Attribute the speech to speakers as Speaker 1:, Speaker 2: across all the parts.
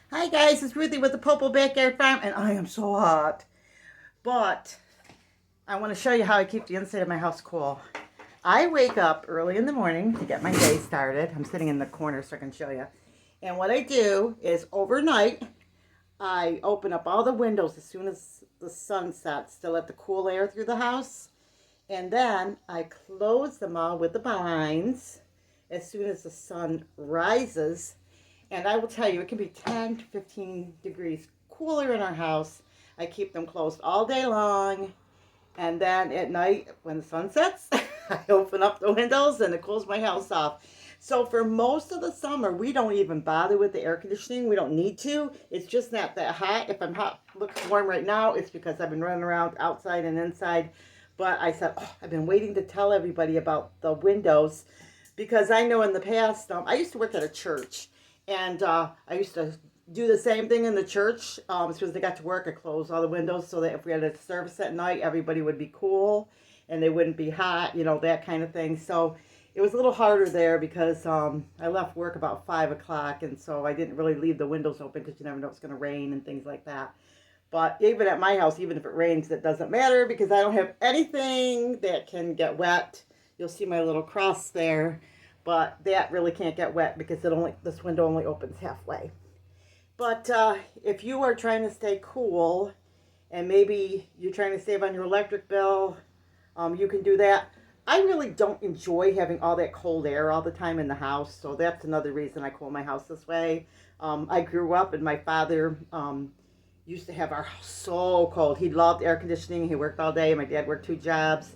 Speaker 1: Hi guys, it's Ruthie with the Popo Backyard Farm, and I am so hot. But I want to show you how I keep the inside of my house cool. I wake up early in the morning to get my day started. I'm sitting in the corner so I can show you. And what I do is overnight, I open up all the windows as soon as the sun sets to let the cool air through the house. And then I close them all with the blinds as soon as the sun rises. And I will tell you, it can be 10 to 15 degrees cooler in our house. I keep them closed all day long. And then at night, when the sun sets, I open up the windows and it cools my house off. So for most of the summer, we don't even bother with the air conditioning. We don't need to. It's just not that hot. If I'm hot, looks warm right now, it's because I've been running around outside and inside. But I said, oh, I've been waiting to tell everybody about the windows because I know in the past, I used to work at a church, and I used to do the same thing in the church. As soon as they got to work, I closed all the windows so that if we had a service at night, everybody would be cool and they wouldn't be hot, that kind of thing. So it was a little harder there because I left work about 5 o'clock, and so I didn't really leave the windows open because you never know it's going to rain and things like that. But even at my house, even if it rains, it doesn't matter because I don't have anything that can get wet. You'll see my little cross there, but that really can't get wet because this window only opens halfway. But if you are trying to stay cool and maybe you're trying to save on your electric bill, you can do that. I really don't enjoy having all that cold air all the time in the house, so that's another reason I cool my house this way. I grew up and my father used to have our house so cold. He loved air conditioning. He worked all day. My dad worked 2 jobs,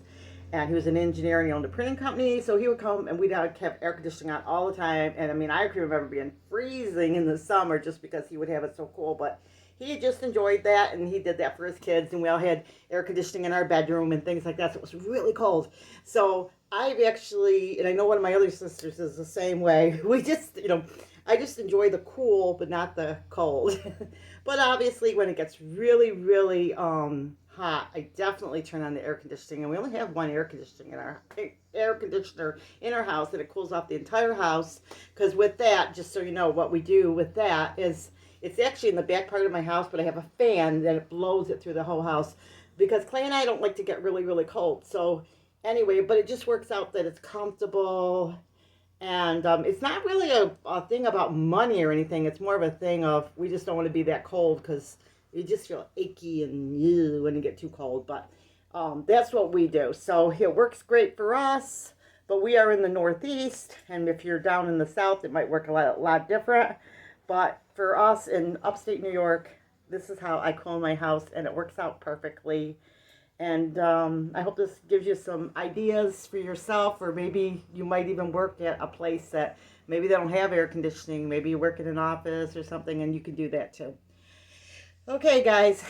Speaker 1: and he was an engineer and he owned a printing company. So he would come and we'd have air conditioning on all the time. And I mean, I can remember being freezing in the summer just because he would have it so cool. But he just enjoyed that, and he did that for his kids. And we all had air conditioning in our bedroom and things like that. So it was really cold. So I've actually, and I know one of my other sisters is the same way. We just, I just enjoy the cool, but not the cold. But obviously, when it gets really, really hot, I definitely turn on the air conditioning. And we only have one air conditioner in our house, and it cools off the entire house. Because with that, just so you know, what we do with that is it's actually in the back part of my house, but I have a fan that it blows it through the whole house. Because Clay and I don't like to get really, really cold. So anyway, but it just works out that it's comfortable, and it's not really a thing about money or anything. It's more of a thing of we just don't want to be that cold because you just feel achy and when you get too cold. But that's what we do. So it works great for us. But we are in the Northeast, and if you're down in the South, it might work a lot different. But for us in upstate New York, this is how I clone my house, and it works out perfectly. And I hope this gives you some ideas for yourself, or maybe you might even work at a place that maybe they don't have air conditioning. Maybe you work in an office or something, and you can do that too. Okay, guys,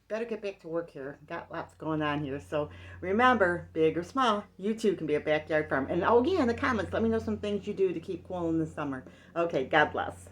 Speaker 1: better get back to work here. Got lots going on here. So remember, big or small, you too can be a backyard farm. And oh, yeah, in the comments, let me know some things you do to keep cool in the summer. Okay, God bless.